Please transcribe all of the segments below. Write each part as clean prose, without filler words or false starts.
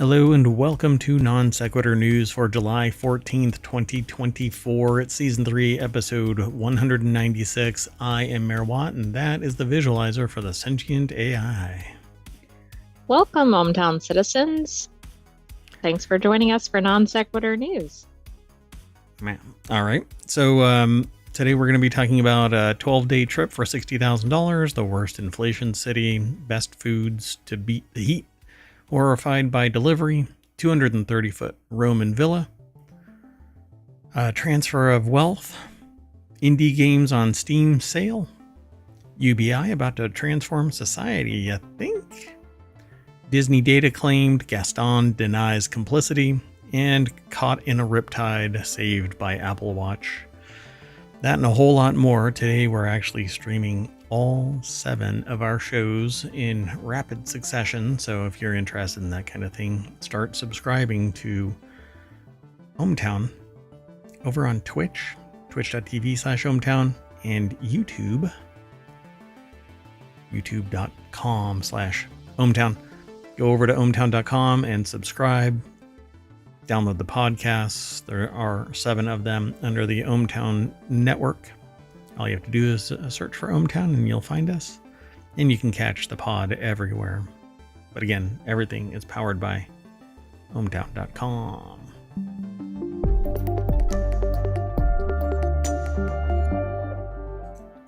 Hello and welcome to Non Sequitur News for July 14th, 2024. It's Season 3, Episode 196. I am Mayor Watt, and that is the visualizer for the Sentient AI. Welcome, ohmTown citizens. Thanks for joining us for Non Sequitur News. All right, so today we're going to be talking about a 12-day trip for $60,000, the worst inflation city, best foods to beat the heat, horrified by delivery, 230-foot Roman villa, transfer of wealth, indie games on Steam sale, UBI about to transform society, I think, Disney data claimed, Gaston denies complicity, and caught in a riptide saved by Apple Watch. That and a whole lot more. Today we're actually streaming all 7 of our shows in rapid succession. So if you're interested in that kind of thing, start subscribing to ohmTown over on Twitch, twitch.tv/ohmTown, and YouTube, youtube.com/ohmTown. Go over to ohmTown.com and subscribe. Download the podcasts. There are 7 of them under the ohmTown network. All you have to do is search for ohmTown and you'll find us. And you can catch the pod everywhere. But again, everything is powered by ohmTown.com.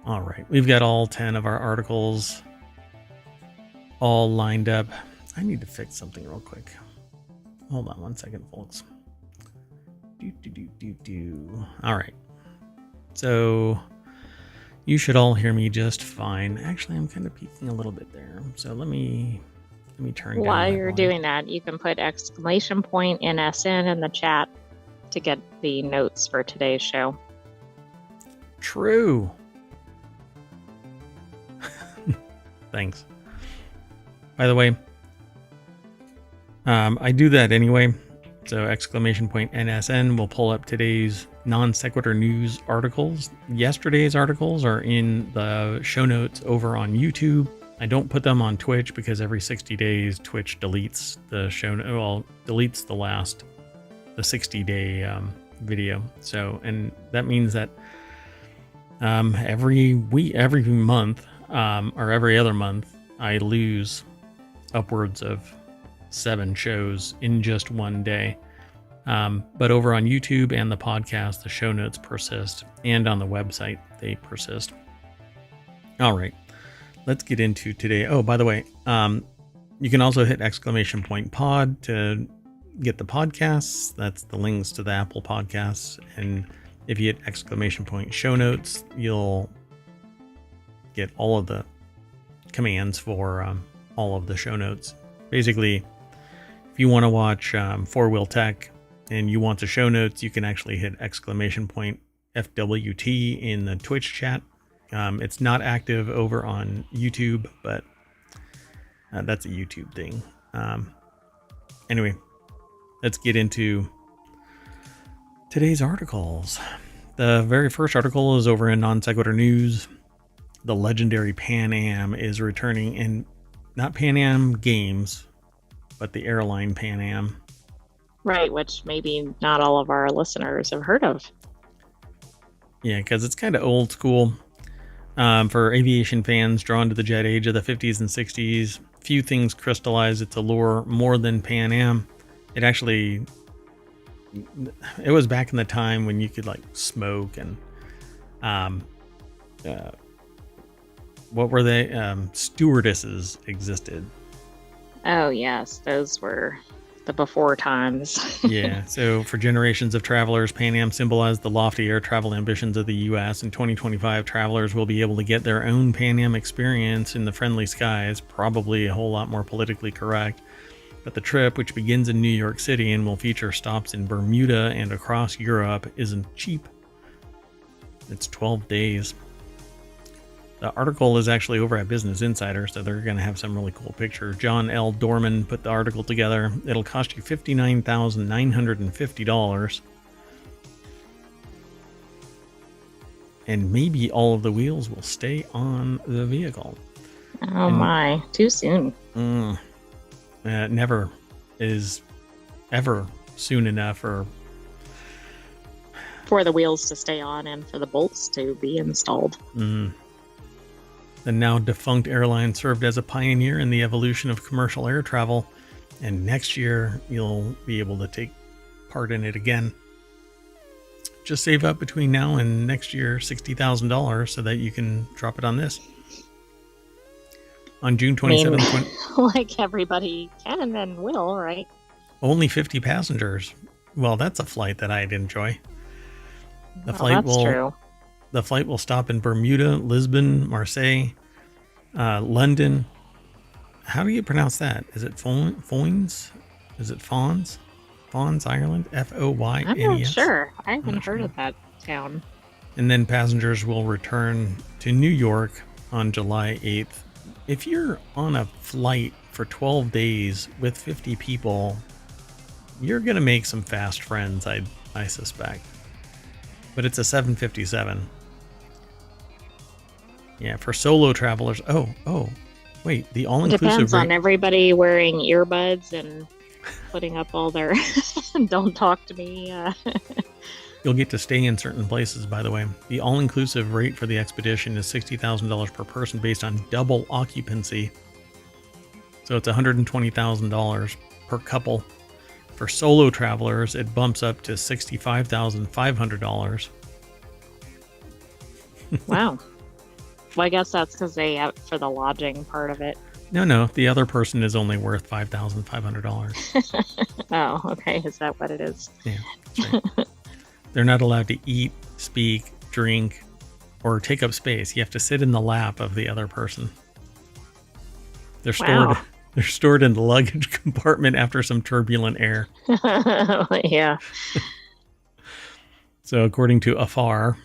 All right, we've got all 10 of our articles all lined up. I need to fix something real quick. Hold on one second, folks. All right. So you should all hear me just fine. Actually, I'm kind of peaking a little bit there. So let me turn down. While you're doing that, you can put !NSN in the chat to get the notes for today's show. True. Thanks. By the way, I do that anyway. So !NSN will pull up today's non sequitur news articles. Yesterday's articles are in the show notes over on YouTube. I don't put them on Twitch because every 60 days Twitch deletes the deletes the 60-day video. So, and that means that every month or every other month I lose upwards of 7 shows in just one day. But over on YouTube and the podcast, the show notes persist, and on the website, they persist. All right, let's get into today. Oh, by the way, you can also hit !pod to get the podcasts. That's the links to the Apple podcasts. And if you hit !show notes, you'll get all of the commands for all of the show notes. Basically, if you want to watch 4-Wheel Tech and you want the show notes, you can actually hit !FWT in the Twitch chat. It's not active over on YouTube, but that's a YouTube thing. Anyway, let's get into today's articles. The very first article is over in Non Sequitur News. The legendary Pan Am is returning, and not Pan Am Games, but the airline Pan Am. Right, which maybe not all of our listeners have heard of. Yeah, because it's kind of old school for aviation fans drawn to the jet age of the 50s and 60s. Few things crystallize its allure more than Pan Am. It was back in the time when you could like smoke and what were they? Stewardesses existed. Oh, yes. Those were the before times. Yeah. So for generations of travelers, Pan Am symbolized the lofty air travel ambitions of the U.S. In 2025, travelers will be able to get their own Pan Am experience in the friendly skies, probably a whole lot more politically correct. But the trip, which begins in New York City and will feature stops in Bermuda and across Europe, isn't cheap. It's 12 days. The article is actually over at Business Insider, so they're going to have some really cool pictures. John L. Dorman put the article together. It'll cost you $59,950. And maybe all of the wheels will stay on the vehicle. Oh my, too soon. Never. is ever soon enough, or for the wheels to stay on and for the bolts to be installed. The now defunct airline served as a pioneer in the evolution of commercial air travel, and next year you'll be able to take part in it again. Just save up between now and next year $60,000 so that you can drop it on this. On June 27th, like everybody can and will, right? Only 50 passengers. Well, that's a flight that I'd enjoy. The flight will stop in Bermuda, Lisbon, Marseille, London. How do you pronounce that? Is it Foynes? Is it Fons? Fons, Ireland? F-O-Y-N-E-S? I'm not sure. I haven't heard of that town. And then passengers will return to New York on July 8th. If you're on a flight for 12 days with 50 people, you're going to make some fast friends, I suspect. But it's a 757. Yeah, for solo travelers. Oh, wait, the all-inclusive depends on everybody wearing earbuds and putting up all their don't talk to me. You'll get to stay in certain places, by the way. The all-inclusive rate for the expedition is $60,000 per person based on double occupancy. So it's $120,000 per couple. For solo travelers, it bumps up to $65,500. Wow. Well, I guess that's because they have for the lodging part of it. No, the other person is only worth $5,500. Oh, okay. Is that what it is? Yeah, that's right. They're not allowed to eat, speak, drink, or take up space. You have to sit in the lap of the other person. They're stored in the luggage compartment after some turbulent air. Yeah. So according to AFAR,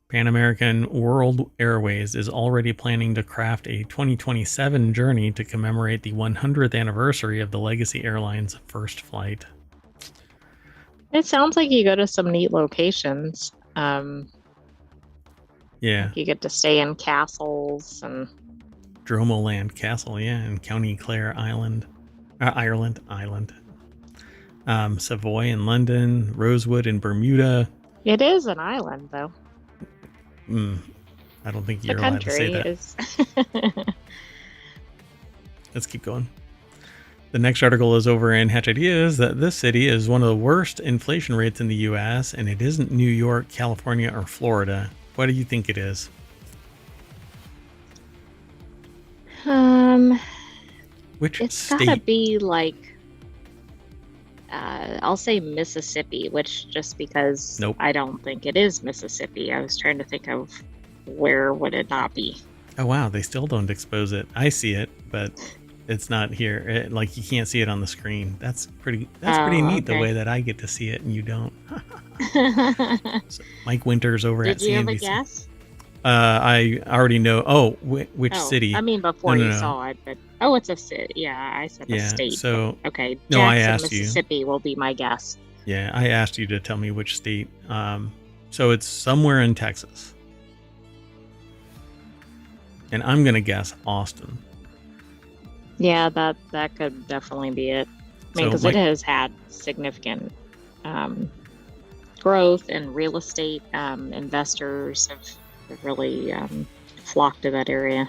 Pan American World Airways is already planning to craft a 2027 journey to commemorate the 100th anniversary of the Legacy Airlines' first flight. It sounds like you go to some neat locations. Yeah. You get to stay in castles and Dromoland Castle, yeah, in County Clare Island. Ireland. Savoy in London, Rosewood in Bermuda. It is an island, though. I don't think you're allowed to say that. Let's keep going. The next article is over in Hatch Ideas that this city is one of the worst inflation rates in the U.S., and it isn't New York, California, or Florida. What do you think it is? Which it's state? Gotta be like, I'll say Mississippi, which just because Nope. I don't think it is Mississippi. I was trying to think of where would it not be. Oh wow, they still don't expose it. I see it, but it's not here. Like you can't see it on the screen. That's pretty neat, the way that I get to see it and you don't. So Mike Winters over at CNBC. Did you have a guess? I already know. Oh, which city? I mean, before you saw it, but it's a city. Yeah, I said a state. So okay, no, I asked Mississippi will be my guess. Yeah, I asked you to tell me which state. So it's somewhere in Texas, and I'm gonna guess Austin. Yeah, that could definitely be it. I mean, because it has had significant growth in real estate. Investors have really flocked to that area.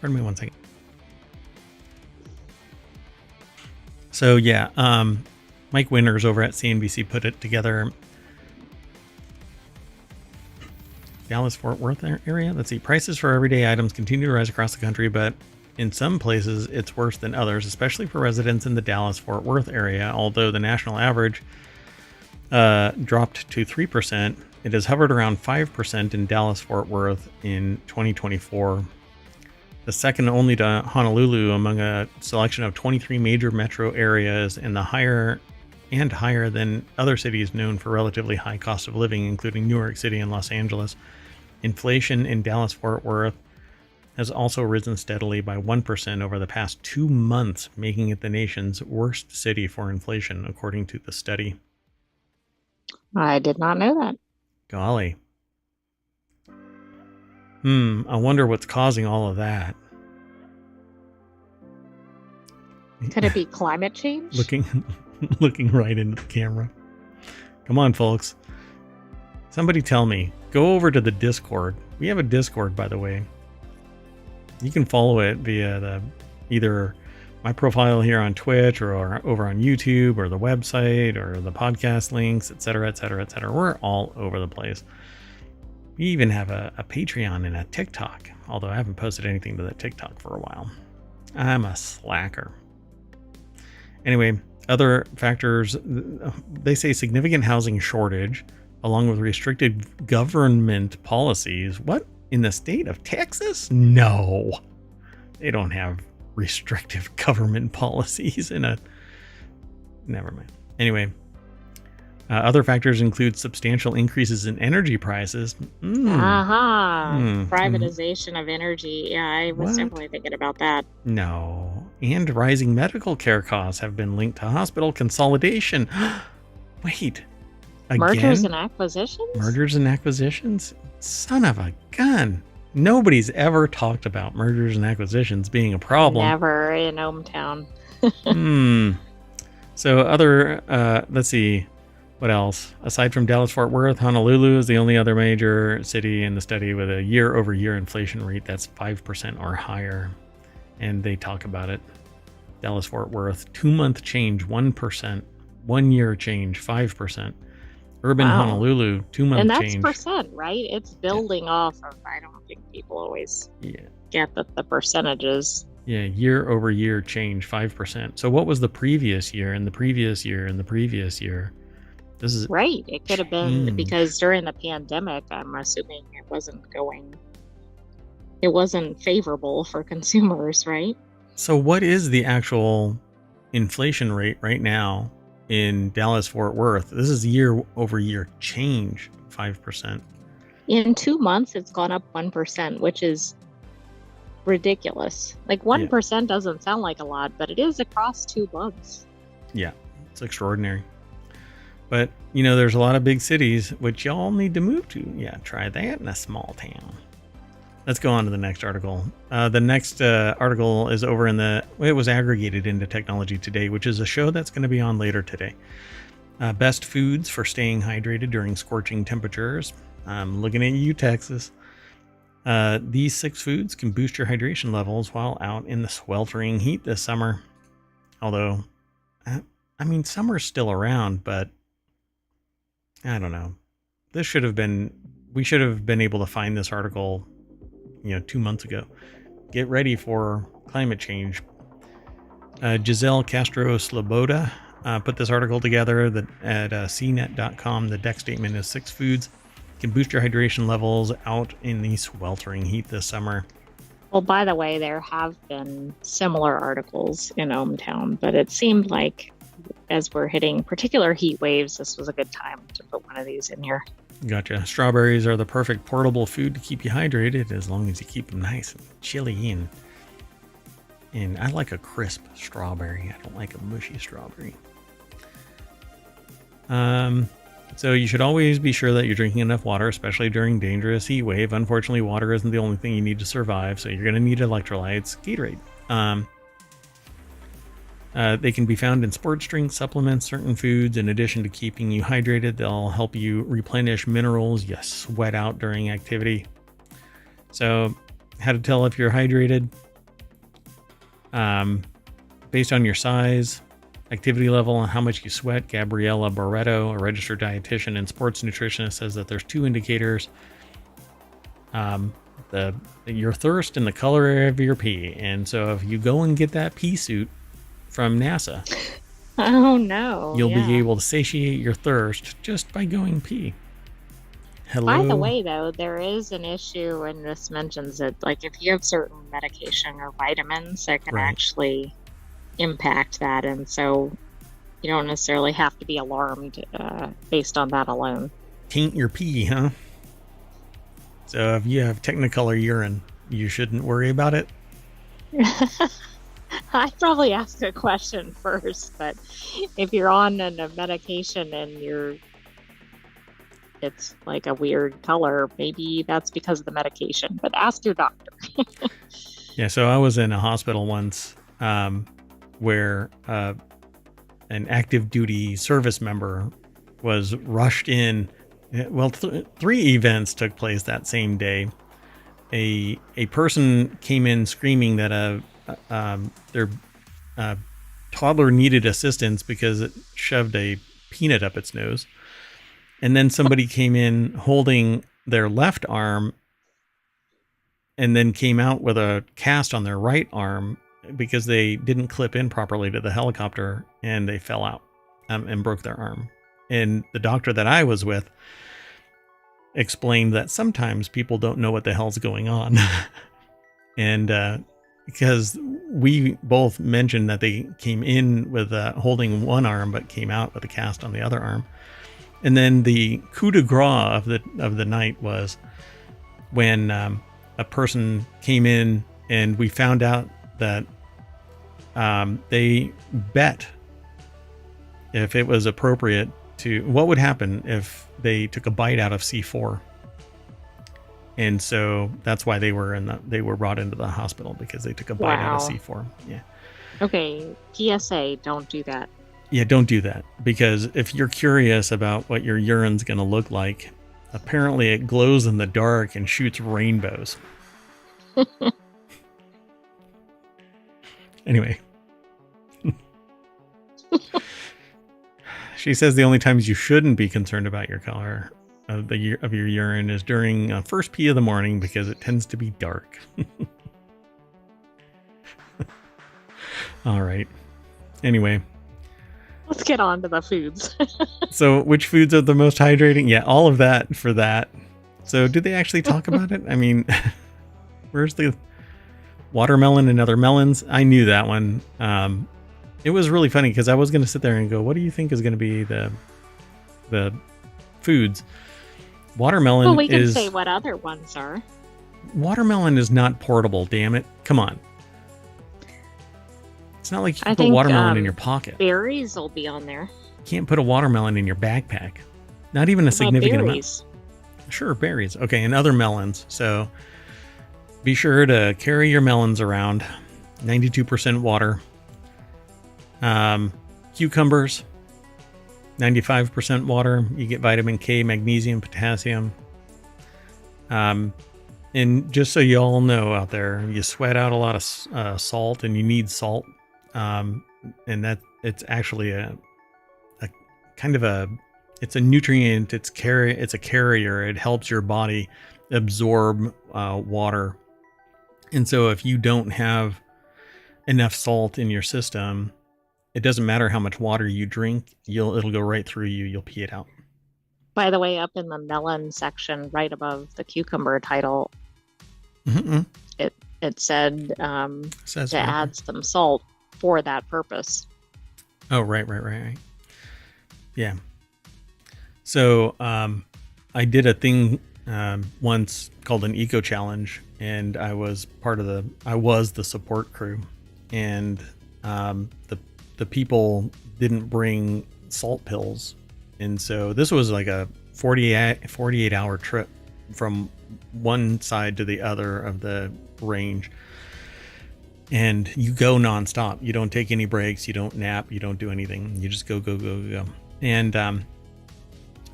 Pardon me one second. So yeah, Mike Winters over at CNBC put it together. Dallas-Fort Worth area. Let's see. Prices for everyday items continue to rise across the country, but in some places it's worse than others, especially for residents in the Dallas-Fort Worth area. Although the national average dropped to 3%, it has hovered around 5% in Dallas-Fort Worth in 2024. The second only to Honolulu among a selection of 23 major metro areas, and higher than other cities known for relatively high cost of living, including New York City and Los Angeles. Inflation in Dallas-Fort Worth has also risen steadily by 1% over the past 2 months, making it the nation's worst city for inflation, according to the study. I did not know that. Golly. I wonder what's causing all of that. Could it be climate change? looking right into the camera. Come on, folks. Somebody tell me. Go over to the Discord. We have a Discord, by the way. You can follow it via either my profile here on Twitch or over on YouTube or the website or the podcast links, etc., etc., etc. We're all over the place. We even have a Patreon and a TikTok, although I haven't posted anything to the TikTok for a while. I'm a slacker. Anyway, other factors, they say significant housing shortage, along with restricted government policies. What? In the state of Texas? No. They don't have restrictive government policies in a... Never mind. Anyway, other factors include substantial increases in energy prices. Privatization of energy. Yeah, I was definitely thinking about that. No. And rising medical care costs have been linked to hospital consolidation. Wait. Again? Mergers and acquisitions? Mergers and acquisitions? Son of a gun. Nobody's ever talked about mergers and acquisitions being a problem. Never in ohmTown. So other, let's see, what else? Aside from Dallas-Fort Worth, Honolulu is the only other major city in the study with a year-over-year inflation rate that's 5% or higher. And they talk about it. Dallas-Fort Worth, 2-month change, 1%. 1 year change, 5%. Urban Honolulu, 2-month change. And that's percent, right? It's building off of, I don't think people always get the percentages. Yeah, year over year change, 5%. So what was the previous year and the previous year and the previous year? This is right. It could have been because during the pandemic, I'm assuming it wasn't favorable for consumers, right? So what is the actual inflation rate right now in Dallas-Fort Worth? This is year over year change, 5%. In 2 months, it's gone up 1%, which is ridiculous. Like 1% doesn't sound like a lot, but it is across 2 months. Yeah, it's extraordinary. But, you know, there's a lot of big cities which y'all need to move to. Yeah, try that in a small town. Let's go on to the next article. The next article is over it was aggregated into Technology Today, which is a show that's going to be on later today. Best foods for staying hydrated during scorching temperatures. I'm looking at you, Texas. These 6 foods can boost your hydration levels while out in the sweltering heat this summer. Although, I mean, summer's still around, but I don't know. We should have been able to find this article 2 months ago. Get ready for climate change. Giselle Castro Sloboda put this article together at cnet.com. The deck statement is 6 foods can boost your hydration levels out in the sweltering heat this summer. Well, by the way, there have been similar articles in ohmTown, but it seemed like as we're hitting particular heat waves, this was a good time to put one of these in here. Gotcha. Strawberries are the perfect portable food to keep you hydrated as long as you keep them nice and chilly and I like a crisp strawberry. I don't like a mushy strawberry. So you should always be sure that you're drinking enough water, especially during dangerous heat wave. Unfortunately, water isn't the only thing you need to survive, so you're going to need electrolytes. Gatorade. They can be found in sports drinks, supplements, certain foods. In addition to keeping you hydrated, they'll help you replenish minerals you sweat out during activity. So, how to tell if you're hydrated? Based on your size, activity level, and how much you sweat. Gabriella Barreto, a registered dietitian and sports nutritionist, says that there's 2 indicators. Your thirst and the color of your pee. And so if you go and get that pee suit from NASA, oh no, you'll be able to satiate your thirst just by going pee. Hello. By the way, though, there is an issue, and this mentions it, like if you have certain medication or vitamins that can actually impact that, and so you don't necessarily have to be alarmed based on that alone. Taint your pee, huh? So if you have Technicolor urine, you shouldn't worry about it. I'd probably ask a question first, but if you're on a medication and it's like a weird color, maybe that's because of the medication, but ask your doctor. Yeah, so I was in a hospital once where an active duty service member was rushed in. Well, three events took place that same day. A person came in screaming that their toddler needed assistance because it shoved a peanut up its nose. And then somebody came in holding their left arm and then came out with a cast on their right arm because they didn't clip in properly to the helicopter and they fell out and broke their arm. And the doctor that I was with explained that sometimes people don't know what the hell's going on. And because we both mentioned that they came in with holding one arm but came out with a cast on the other arm. And then the coup de grace of the night was when a person came in and we found out that they bet if it was appropriate to what would happen if they took a bite out of C4. And so that's why they were brought into the hospital, because they took a bite out of C4. Yeah. Okay. PSA, don't do that. Yeah, don't do that, because if you're curious about what your urine's going to look like, apparently it glows in the dark and shoots rainbows. Anyway. She says the only times you shouldn't be concerned about your color of your urine is during first pee of the morning, because it tends to be dark. All right. Anyway. Let's get on to the foods. So which foods are the most hydrating? Yeah, all of that for that. So did they actually talk about it? I mean, where's the watermelon and other melons? I knew that one. It was really funny because I was going to sit there and go, what do you think is going to be the foods? Watermelon well, we can say what other ones are. Watermelon is not portable, damn it. Come on. It's not like you can put watermelon in your pocket. Berries will be on there. You can't put a watermelon in your backpack. Not even a significant amount. Sure, berries. Okay, and other melons. So be sure to carry your melons around. 92% water. Cucumbers. 95% water. You get vitamin K, magnesium, potassium. And just so you all know out there, you sweat out a lot of salt, and you need salt. And that it's actually a kind of it's a nutrient. It's a carrier. It helps your body absorb water. And so if you don't have enough salt in your system, it doesn't matter how much water you drink, it'll go right through you. You'll pee it out. By the way, up in the melon section, right above the cucumber title, it said to add some salt for that purpose. Oh, right. Yeah. So I did a thing once called an eco challenge, and I was the support crew, and the people didn't bring salt pills. And so this was like a 48 hour trip from one side to the other of the range. And you go nonstop. You don't take any breaks. You don't nap. You don't do anything. You just go. And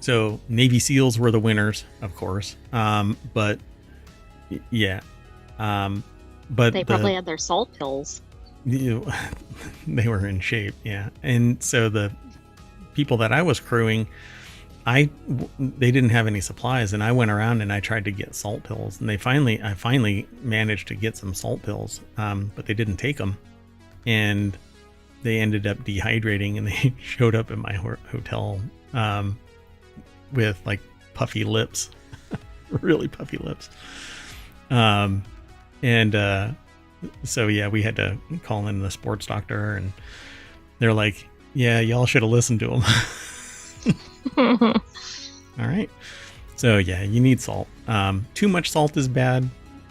so Navy SEALs were the winners, of course. But yeah. But they probably had their salt pills. They were in shape, yeah. And so the people that I was crewing, they didn't have any supplies, and I went around and I tried to get salt pills, and I finally managed to get some salt pills, but they didn't take them, and they ended up dehydrating, and they showed up at my hotel with like puffy lips, really puffy lips, so yeah, we had to call in the sports doctor, and they're like, yeah, y'all should have listened to him. All right. So yeah, you need salt. Too much salt is bad,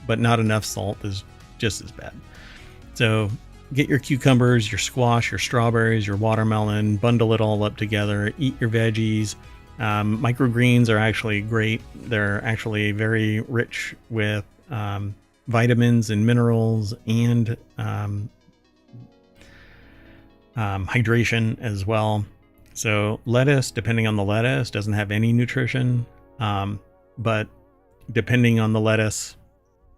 but not enough salt is just as bad. So get your cucumbers, your squash, your strawberries, your watermelon, bundle it all up together, eat your veggies. Microgreens are actually great. They're actually very rich with vitamins and minerals, and hydration as well. So lettuce, depending on the lettuce, doesn't have any nutrition, but depending on the lettuce,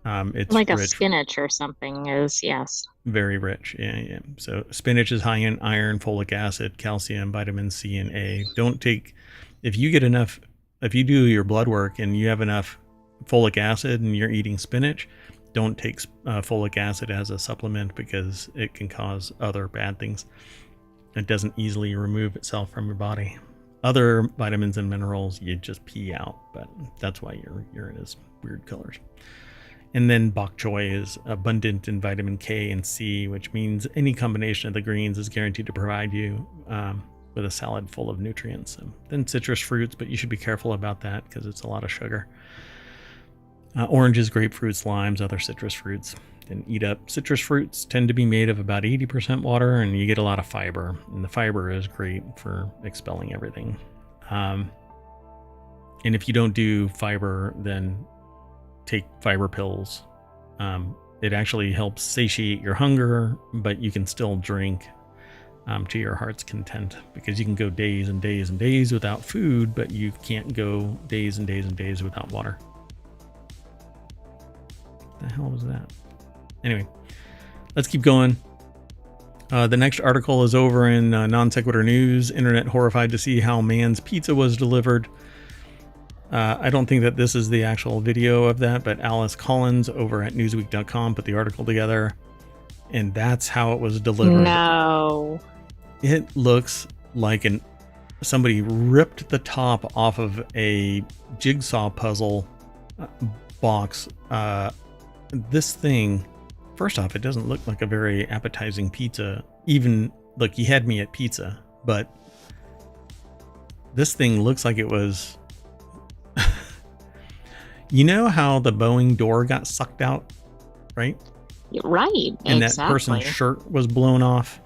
it's like rich. A spinach or something is, yes. Very rich. Yeah. So spinach is high in iron, folic acid, calcium, vitamin C, and A. If you do your blood work and you have enough folic acid and you're eating spinach, don't take folic acid as a supplement because it can cause other bad things. It doesn't easily remove itself from your body. Other vitamins and minerals you just pee out, but that's why your urine is weird colors. And then bok choy is abundant in vitamin K and C, which means any combination of the greens is guaranteed to provide you with a salad full of nutrients. And then citrus fruits, but you should be careful about that because it's a lot of sugar. Oranges, grapefruits, limes, other citrus fruits. Then eat up. Citrus fruits tend to be made of about 80% water, and you get a lot of fiber. And the fiber is great for expelling everything. And if you don't do fiber, then take fiber pills. It actually helps satiate your hunger, but you can still drink to your heart's content, because you can go days and days and days without food, but you can't go days and days and days without water. What the hell was that? Anyway, let's keep going. The next article is over in Non Sequitur News. Internet horrified to see how man's pizza was delivered. I don't think that this is the actual video of that, but Alice Collins over at Newsweek.com put the article together, and that's how it was delivered. No. It looks like somebody ripped the top off of a jigsaw puzzle box. This thing, first off, it doesn't look like a very appetizing pizza. Even, look, he had me at pizza, but this thing looks like it was... You know how the Boeing door got sucked out, right? Right, and exactly. That person's shirt was blown off.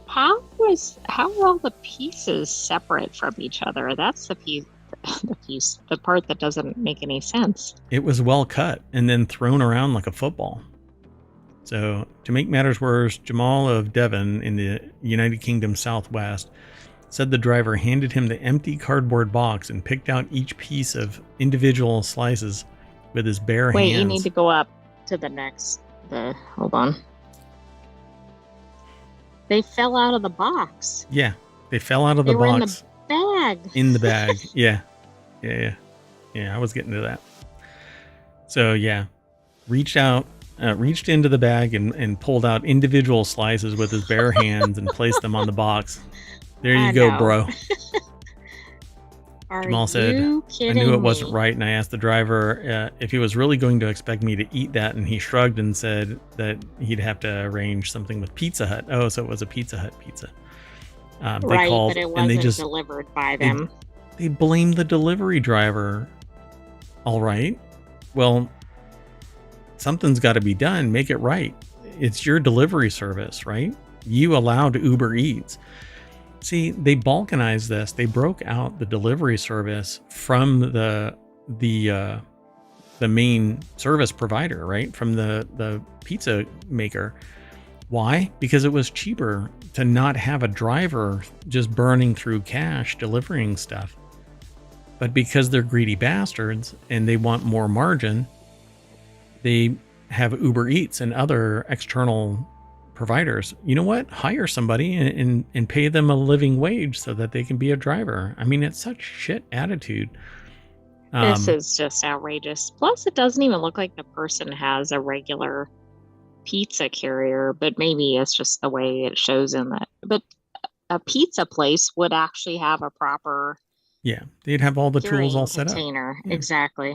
How are all the pieces separate from each other? That's the part that doesn't make any sense. It was well cut and then thrown around like a football. So, to make matters worse, Jamal of Devon in the United Kingdom Southwest said the driver handed him the empty cardboard box and picked out each piece of individual slices with his bare hands. Wait, you need to go up to hold on. They fell out of the box. Yeah, they fell out of the box. They were in the bag. In the bag, yeah. Yeah, I was getting to that. So, yeah, reached into the bag and pulled out individual slices with his bare hands and placed them on the box. There you go, bro. Jamal said, I knew it wasn't right, and I asked the driver if he was really going to expect me to eat that, and he shrugged and said that he'd have to arrange something with Pizza Hut. Oh, so it was a Pizza Hut pizza. They called, but it wasn't delivered by them. They blamed the delivery driver. All right. Well, something's got to be done. Make it right. It's your delivery service, right? You allowed Uber Eats. See, they balkanized this. They broke out the delivery service from the main service provider, right? From the pizza maker. Why? Because it was cheaper to not have a driver just burning through cash delivering stuff. But because they're greedy bastards and they want more margin, they have Uber Eats and other external providers. You know what? Hire somebody and pay them a living wage so that they can be a driver. I mean, it's such shit attitude. This is just outrageous. Plus, it doesn't even look like the person has a regular pizza carrier, but maybe it's just the way it shows in that. But a pizza place would actually have a proper... Yeah, they'd have all the tools all set up. Yeah. Exactly.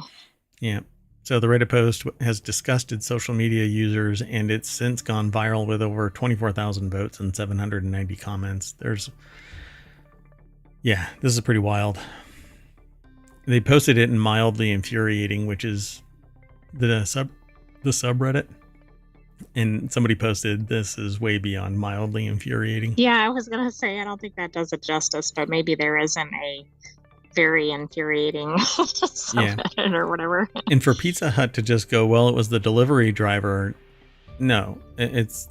Yeah. So the Reddit post has disgusted social media users, and it's since gone viral with over 24,000 votes and 790 comments. This is pretty wild. They posted it in mildly infuriating, which is the subreddit. And somebody posted, this is way beyond mildly infuriating. Yeah, I was going to say, I don't think that does it justice, but maybe there isn't a very infuriating subreddit or whatever. And for Pizza Hut to just go, well, it was the delivery driver. No, it's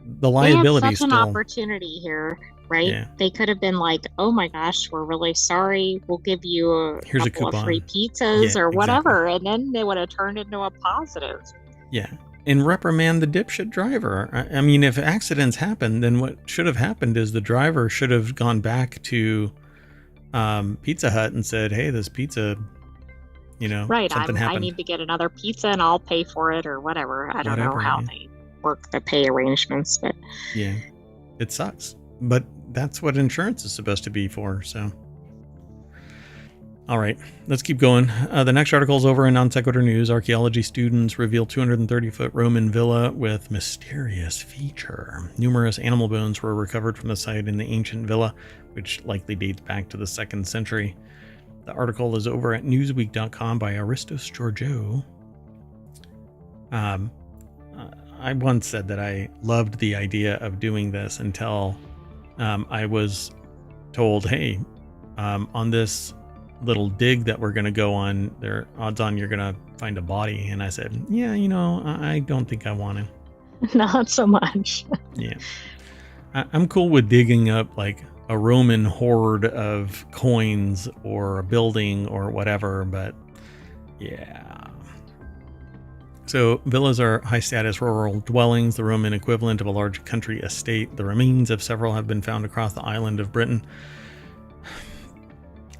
the They had liability such an still. opportunity here, right? Yeah. They could have been like, "Oh my gosh, we're really sorry. We'll give you a Here's a couple of coupon. free pizzas Yeah, or exactly. whatever," and then they would have turned into a positive. Yeah. And reprimand the dipshit driver. I mean, if accidents happen, then what should have happened is the driver should have gone back to Pizza Hut and said, "Hey, this pizza, Right, something I happened." need to get another pizza and I'll pay for it or whatever. I don't know how they work the pay arrangements, but yeah, it sucks. But that's what insurance is supposed to be for. So, all right, let's keep going. The next article is over in Non Sequitur News. Archaeology students reveal 230-foot Roman villa with mysterious feature. Numerous animal bones were recovered from the site in the ancient villa, which likely dates back to the 2nd century. The article is over at newsweek.com by Aristos Georgiou. I once said that I loved the idea of doing this until I was told, hey, on this little dig that we're going to go on, there are odds on you're going to find a body. And I said, yeah, I don't think I want to. Not so much. Yeah. I'm cool with digging up like a Roman hoard of coins or a building or whatever, but yeah. So villas are high status rural dwellings, the Roman equivalent of a large country estate. The remains of several have been found across the island of Britain.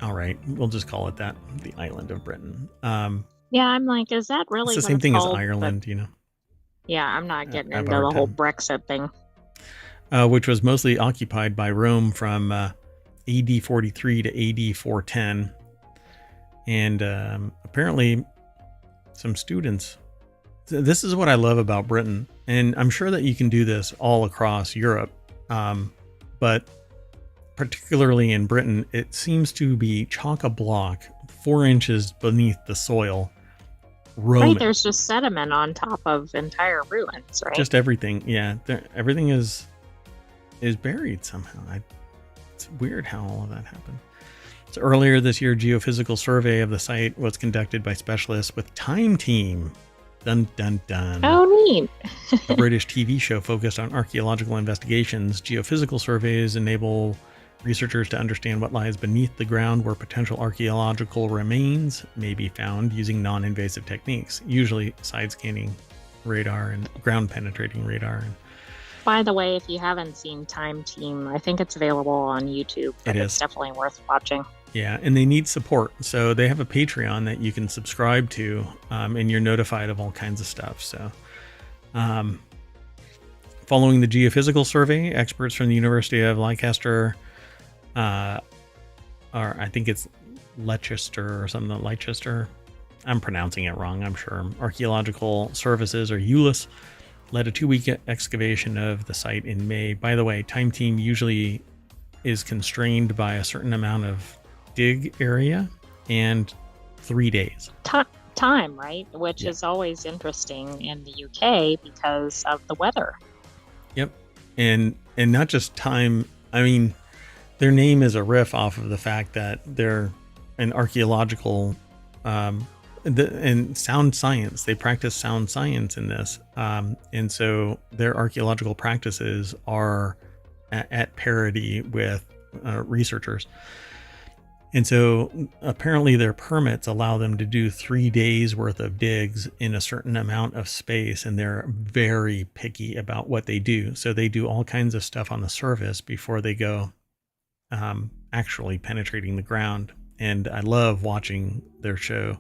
All right, we'll just call it that, the island of Britain. Yeah, I'm like, is that really it's the same thing as Ireland, Yeah, I'm not getting into the whole Brexit thing. Which was mostly occupied by Rome from AD 43 to AD 410. And apparently some students... This is what I love about Britain. And I'm sure that you can do this all across Europe. But particularly in Britain, it seems to be chock-a-block, 4 inches beneath the soil. Roman. Right, there's just sediment on top of entire ruins, right? Just everything, yeah. Everything is buried somehow. It's weird how all of that happened. So earlier this year, geophysical survey of the site was conducted by specialists with Time Team. Dun, dun, dun. Oh, neat. A British TV show focused on archaeological investigations. Geophysical surveys enable researchers to understand what lies beneath the ground where potential archaeological remains may be found using non-invasive techniques, usually side-scanning radar and ground-penetrating radar. By the way, if you haven't seen Time Team, I think it's available on YouTube. It's definitely worth watching. Yeah, and they need support. So they have a Patreon that you can subscribe to, and you're notified of all kinds of stuff. So following the geophysical survey, experts from the University of Leicester, or I think it's Leicester or something, Leicester. I'm pronouncing it wrong, I'm sure. Archaeological Services, or ULIS, led a 2-week excavation of the site in May. By the way, Time Team usually is constrained by a certain amount of dig area and 3 days. Time, right? Which is always interesting in the UK because of the weather. Yep. And not just time. I mean, their name is a riff off of the fact that they're an archaeological and sound science. They practice sound science in this. And so their archaeological practices are at parity with researchers. And so apparently their permits allow them to do 3 days worth of digs in a certain amount of space. And they're very picky about what they do. So they do all kinds of stuff on the surface before they go actually penetrating the ground. And I love watching their show.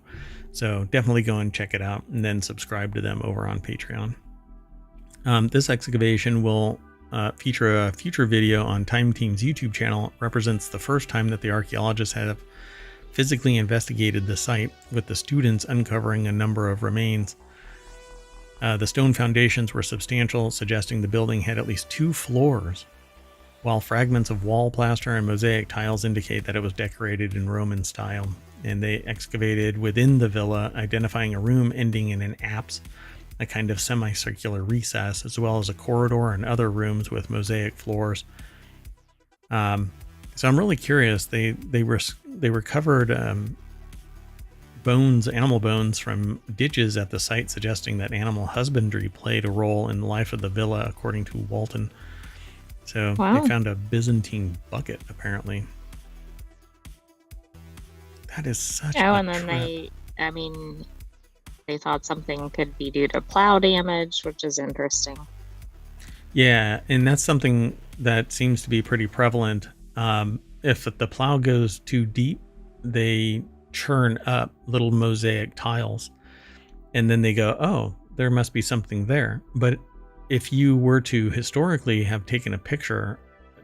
So definitely go and check it out and then subscribe to them over on Patreon. This excavation will feature a future video on Time Team's YouTube channel. It represents the first time that the archaeologists have physically investigated the site, with the students uncovering a number of remains. The stone foundations were substantial, suggesting the building had at least 2 floors, while fragments of wall plaster and mosaic tiles indicate that it was decorated in Roman style. And they excavated within the villa, identifying a room ending in an apse, a kind of semicircular recess, as well as a corridor and other rooms with mosaic floors. So I'm really curious. They recovered animal bones from ditches at the site, suggesting that animal husbandry played a role in the life of the villa, according to Walton. So they found a Byzantine bucket, apparently. That is such a and then trip. they thought something could be due to plow damage, which is interesting. Yeah, and that's something that seems to be pretty prevalent. If the plow goes too deep, they churn up little mosaic tiles, and then they go, oh, there must be something there. But if you were to historically have taken a picture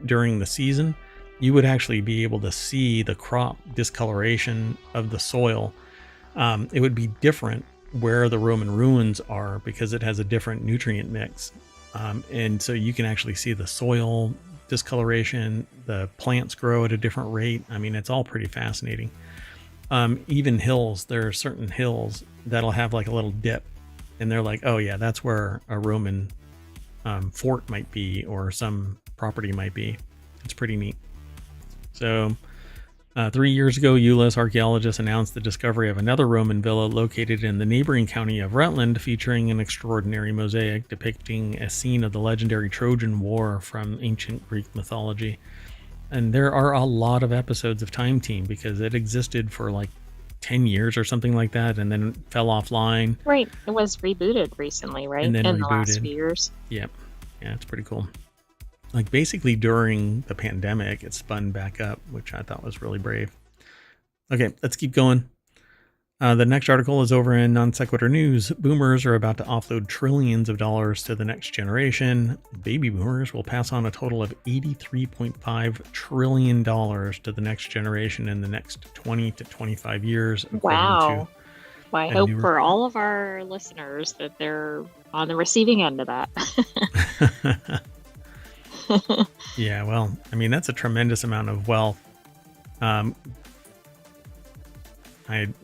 during the season, you would actually be able to see the crop discoloration of the soil. It would be different where the Roman ruins are because it has a different nutrient mix. And so you can actually see the soil discoloration, the plants grow at a different rate. I mean, it's all pretty fascinating. Even hills, there are certain hills that'll have like a little dip, and they're like, oh yeah, that's where a Roman fort might be, or some property might be. It's pretty neat. So 3 years ago, ULIS archaeologists announced the discovery of another Roman villa located in the neighboring county of Rutland, featuring an extraordinary mosaic depicting a scene of the legendary Trojan War from ancient Greek mythology. And there are a lot of episodes of Time Team because it existed for like 10 years or something like that, and then fell offline. Right. It was rebooted recently, right? And then in rebooted. The last few years. Yep. Yeah, it's pretty cool. Like basically during the pandemic, it spun back up, which I thought was really brave. Okay, let's keep going. The next article is over in Non Sequitur News. Boomers are about to offload trillions of dollars to the next generation. Baby boomers will pass on a total of $83.5 trillion to the next generation in the next 20 to 25 years. Wow. Well, I hope for all of our listeners that they're on the receiving end of that. Yeah, well, I mean, that's a tremendous amount of wealth. I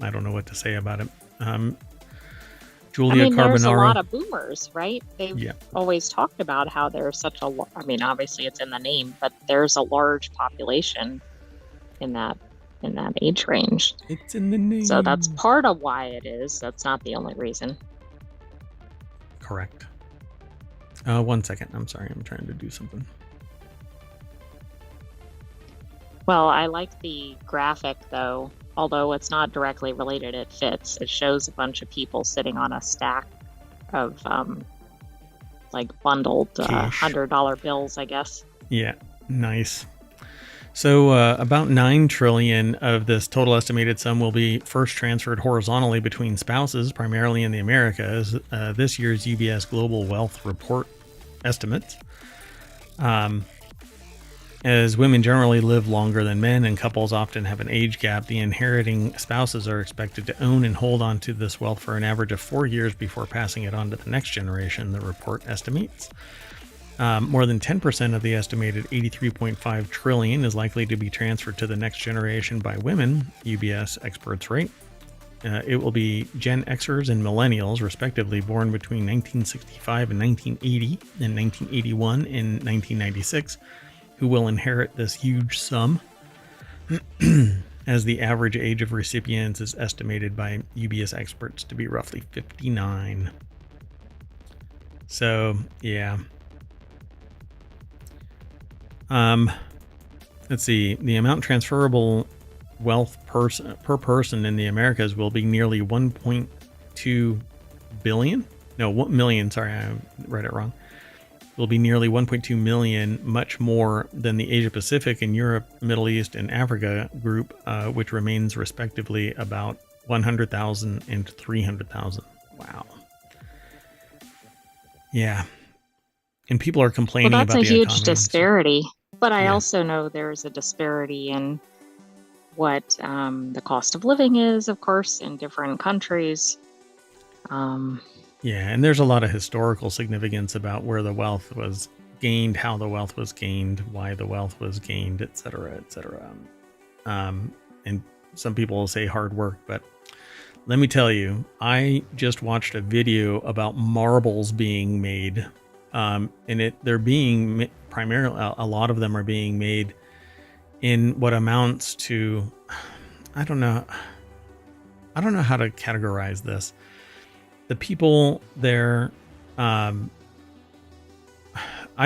don't know what to say about it. Julia Carbonaro. There's a lot of boomers, right? They've always talked about how there's such a obviously it's in the name, but there's a large population in that age range. It's in the name. So that's part of why it is. That's not the only reason. Correct. 1 second. I'm sorry. I'm trying to do something. Well, I like the graphic, though. Although it's not directly related, it fits. It shows a bunch of people sitting on a stack of, bundled $100 bills, I guess. Yeah, nice. So about 9 trillion of this total estimated sum will be first transferred horizontally between spouses, primarily in the Americas. This year's UBS Global Wealth Report estimates. As women generally live longer than men and couples often have an age gap, the inheriting spouses are expected to own and hold on to this wealth for an average of 4 years before passing it on to the next generation, the report estimates. More than 10% of the estimated $83.5 trillion is likely to be transferred to the next generation by women, UBS experts rate. It will be Gen Xers and Millennials, respectively, born between 1965 and 1980 and 1981 and 1996, who will inherit this huge sum, as the average age of recipients is estimated by UBS experts to be roughly 59. So, yeah. Let's see. The amount transferable wealth per person in the Americas will be nearly 1.2 billion. No, 1 million. Sorry, I read it wrong. Will be nearly 1.2 million, much more than the Asia Pacific and Europe, Middle East, and Africa group, which remains respectively about 100,000 and 300,000. Wow. Yeah. And people are complaining about the economy. That's a huge disparity. But I also know there's a disparity in what the cost of living is, of course, in different countries. Yeah, and there's a lot of historical significance about where the wealth was gained, how the wealth was gained, why the wealth was gained, etc., etc. And some people will say hard work, but let me tell you, I just watched a video about marbles being made, and they're being primarily, a lot of them are being made in what amounts to, I don't know. I don't know how to categorize this. The people there, I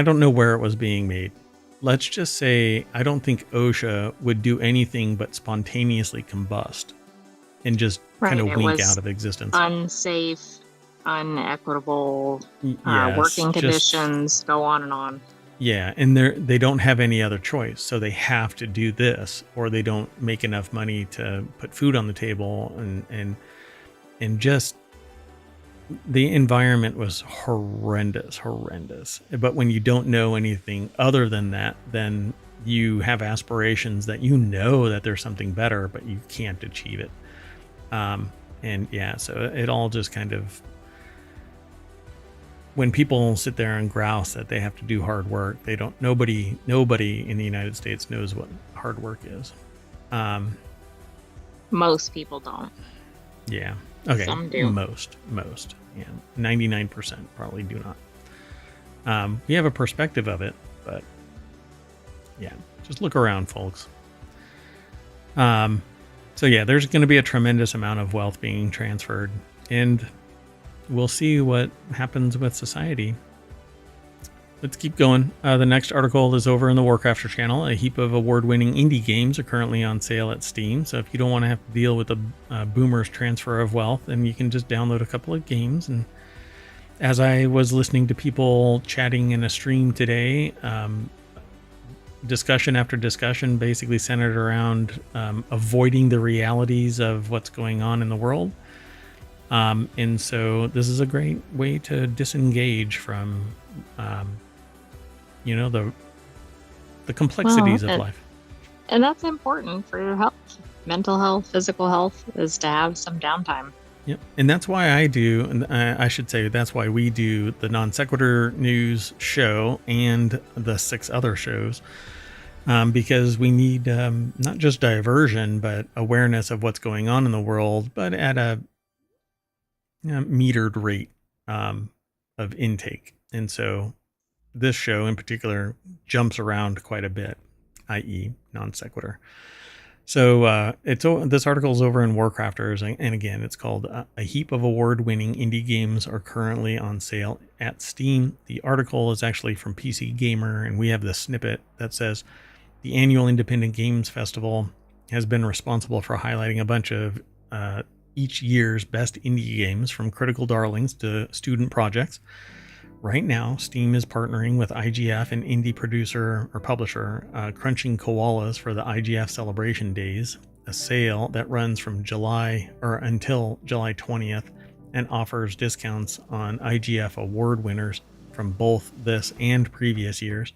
don't know where it was being made. Let's just say I don't think OSHA would do anything but spontaneously combust and just kind of wink out of existence. Unsafe, unequitable, working conditions, go on and on. Yeah, and they don't have any other choice, so they have to do this, or they don't make enough money to put food on the table, and just the environment was horrendous. But when you don't know anything other than that, then you have aspirations that you know that there's something better, but you can't achieve it. And yeah, so it all just kind of, when people sit there and grouse that they have to do hard work, they don't, nobody in the United States knows what hard work is. Most people don't. Yeah. Okay. Some do. Most. Yeah. 99% probably do not. We have a perspective of it, but yeah, just look around, folks. So yeah, there's going to be a tremendous amount of wealth being transferred, and we'll see what happens with society. Let's keep going. The next article is over in the WarCrafters channel. A heap of award-winning indie games are currently on sale at Steam. So if you don't want to have to deal with the boomers' transfer of wealth, then you can just download a couple of games. And as I was listening to people chatting in a stream today, discussion after discussion basically centered around avoiding the realities of what's going on in the world. And so this is a great way to disengage from, the complexities of life. And that's important for your health. Mental health, physical health, is to have some downtime. Yep. And that's why I do, and I should say that's why we do the Non Sequitur News show and the 6 other shows, because we need not just diversion, but awareness of what's going on in the world, but at a metered rate of intake. And so this show in particular jumps around quite a bit, i.e. non sequitur. So this article is over in WarCrafters, and again, it's called A Heap of Award-Winning Indie Games Are Currently on Sale at Steam. The article is actually from PC Gamer, and we have the snippet that says, the annual Independent Games Festival has been responsible for highlighting a bunch of each year's best indie games, from critical darlings to student projects. Right now, Steam is partnering with IGF and indie producer or publisher Crunching Koalas for the IGF Celebration Days, a sale that runs from July or until July 20th and offers discounts on IGF award winners from both this and previous years.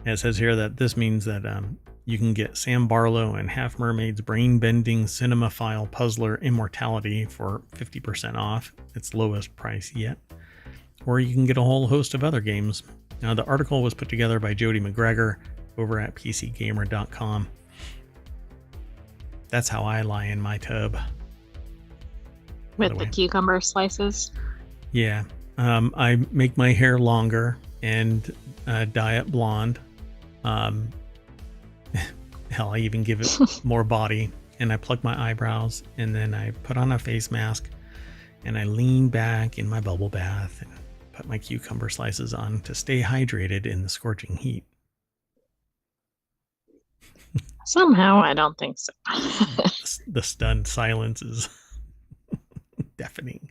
It says here that this means that you can get Sam Barlow and Half Mermaid's brain-bending cinemaphile puzzler Immortality for 50% off, its lowest price yet. Or you can get a whole host of other games. Now, the article was put together by Jody McGregor over at PCGamer.com. That's how I lie in my tub. With the cucumber slices? Yeah. I make my hair longer and dye it blonde. Hell, I even give it more body. And I pluck my eyebrows, and then I put on a face mask, and I lean back in my bubble bath and put my cucumber slices on to stay hydrated in the scorching heat. Somehow, I don't think so. The stunned silence is deafening.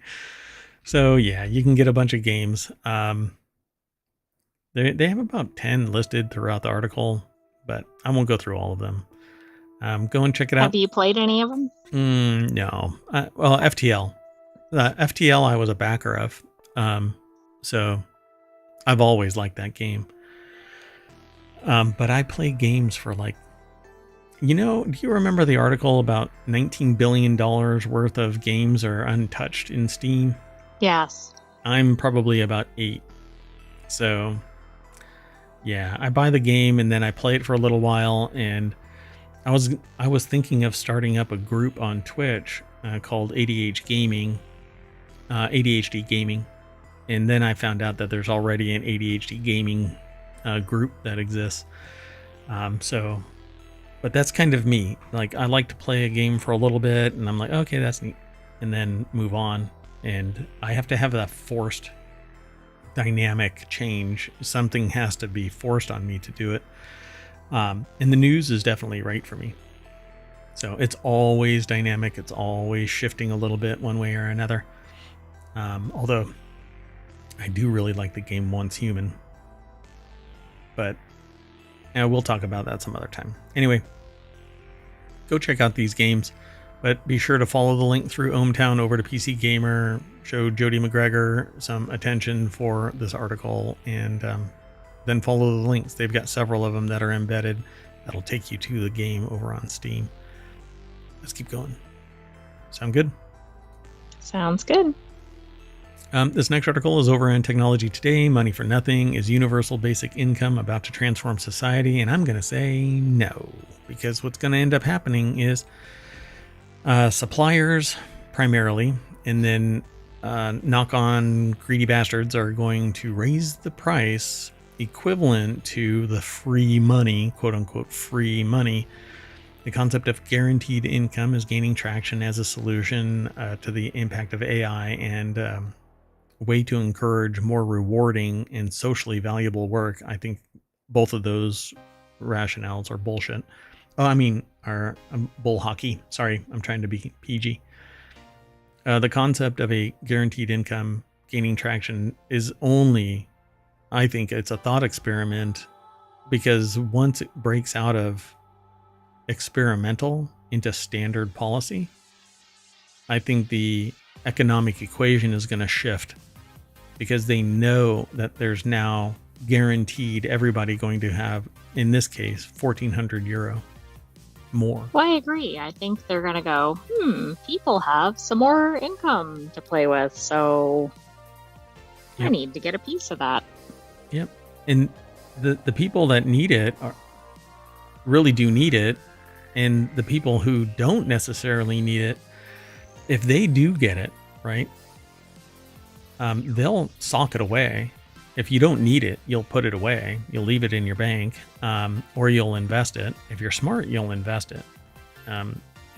So yeah, you can get a bunch of games. They have about 10 listed throughout the article, but I won't go through all of them. Go and check it out. Have you played any of them? No. Well, FTL. FTL I was a backer of. So I've always liked that game. But I play games for do you remember the article about $19 billion worth of games are untouched in Steam? Yes. I'm probably about 8. So yeah, I buy the game and then I play it for a little while, and I was thinking of starting up a group on Twitch called ADHD Gaming. And then I found out that there's already an ADHD gaming group that exists. But that's kind of me. Like, I like to play a game for a little bit, and I'm like, okay, that's neat. and then move on. And I have to have that forced dynamic change. Something has to be forced on me to do it. And the news is definitely right for me. So it's always dynamic. It's always shifting a little bit one way or another. Although I do really like the game Once Human. But we'll talk about that some other time. Anyway, go check out these games. But be sure to follow the link through ohmTown over to PC Gamer. Show Jody McGregor some attention for this article. And then follow the links. They've got several of them that are embedded. That'll take you to the game over on Steam. Let's keep going. Sound good? Sounds good. This next article is over in Technology Today. Money for nothing. Is universal basic income about to transform society? And I'm going to say no, because what's going to end up happening is suppliers primarily, and then knock-on greedy bastards are going to raise the price equivalent to the free money, quote-unquote free money. The concept of guaranteed income is gaining traction as a solution to the impact of AI and way to encourage more rewarding and socially valuable work. I think both of those rationales are bullshit. Are bull hockey. Sorry, I'm trying to be PG. The concept of a guaranteed income gaining traction is only, I think it's a thought experiment, because once it breaks out of experimental into standard policy, I think the economic equation is going to shift, because they know that there's now guaranteed everybody going to have, in this case, 1,400 euro more. Well, I agree. I think they're going to go, people have some more income to play with, so I need to get a piece of that. Yep. And the people that need it really do need it. And the people who don't necessarily need it, if they do get it, right, they'll sock it away. If you don't need it, you'll put it away. You'll leave it in your bank, or you'll invest it. If you're smart, you'll invest it.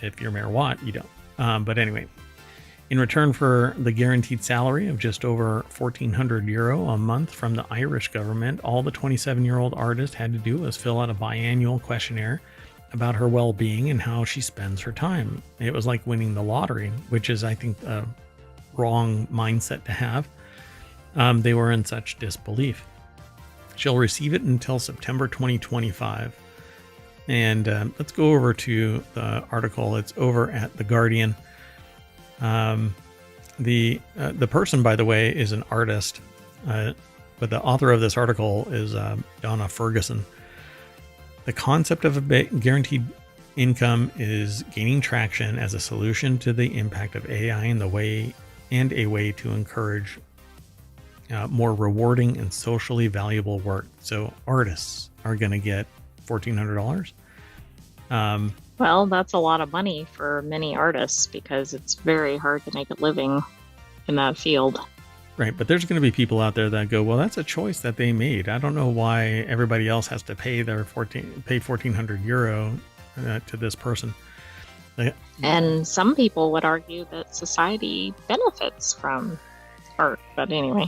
If you're Mayor Watt, you don't. But anyway, in return for the guaranteed salary of just over 1,400 euro a month from the Irish government, all the 27-year-old artist had to do was fill out a biannual questionnaire about her well-being and how she spends her time. It was like winning the lottery, which is, I think, a wrong mindset to have. They were in such disbelief. She'll receive it until September 2025. And let's go over to the article. It's over at The Guardian. The person, by the way, is an artist, but the author of this article is Donna Ferguson. The concept of a guaranteed income is gaining traction as a solution to the impact of AI and a way to encourage more rewarding and socially valuable work. So artists are going to get $1,400. Well, that's a lot of money for many artists, because it's very hard to make a living in that field. Right, but there's going to be people out there that go, well, that's a choice that they made. I don't know why everybody else has to pay 1,400 euro to this person. And some people would argue that society benefits from art, but anyway.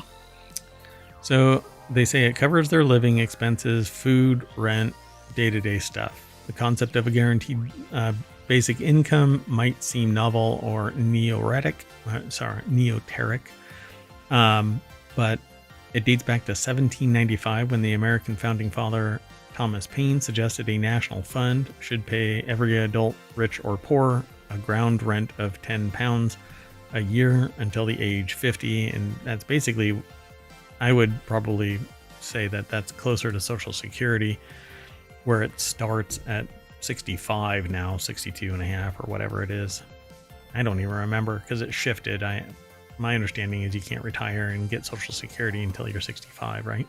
So they say it covers their living expenses, food, rent, day-to-day stuff. The concept of a guaranteed basic income might seem novel or neoteric, but it dates back to 1795 when the American founding father Thomas Paine suggested a national fund should pay every adult, rich or poor, a ground rent of £10 a year until the age 50. And that's basically, I would probably say that that's closer to Social Security, where it starts at 65 now, 62 and a half or whatever it is. I don't even remember, because it shifted. My understanding is you can't retire and get Social Security until you're 65, right?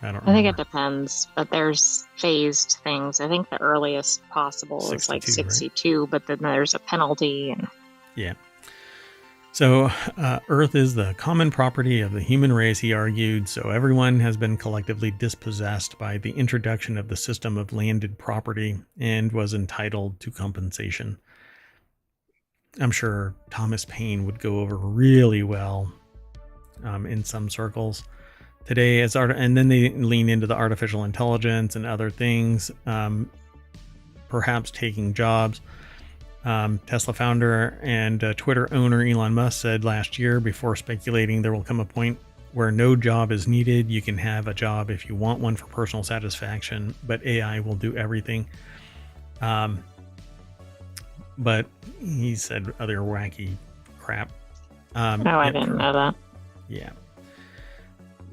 I think it depends, but there's phased things. I think the earliest possible is like 62, right? But then there's a penalty. Yeah. So Earth is the common property of the human race, he argued, so everyone has been collectively dispossessed by the introduction of the system of landed property and was entitled to compensation. I'm sure Thomas Paine would go over really well in some circles today. And then they lean into the artificial intelligence and other things, perhaps taking jobs. Tesla founder and Twitter owner Elon Musk said last year, before speculating there will come a point where no job is needed. You can have a job if you want one for personal satisfaction, but AI will do everything. But he said other wacky crap. I didn't know that. Yeah.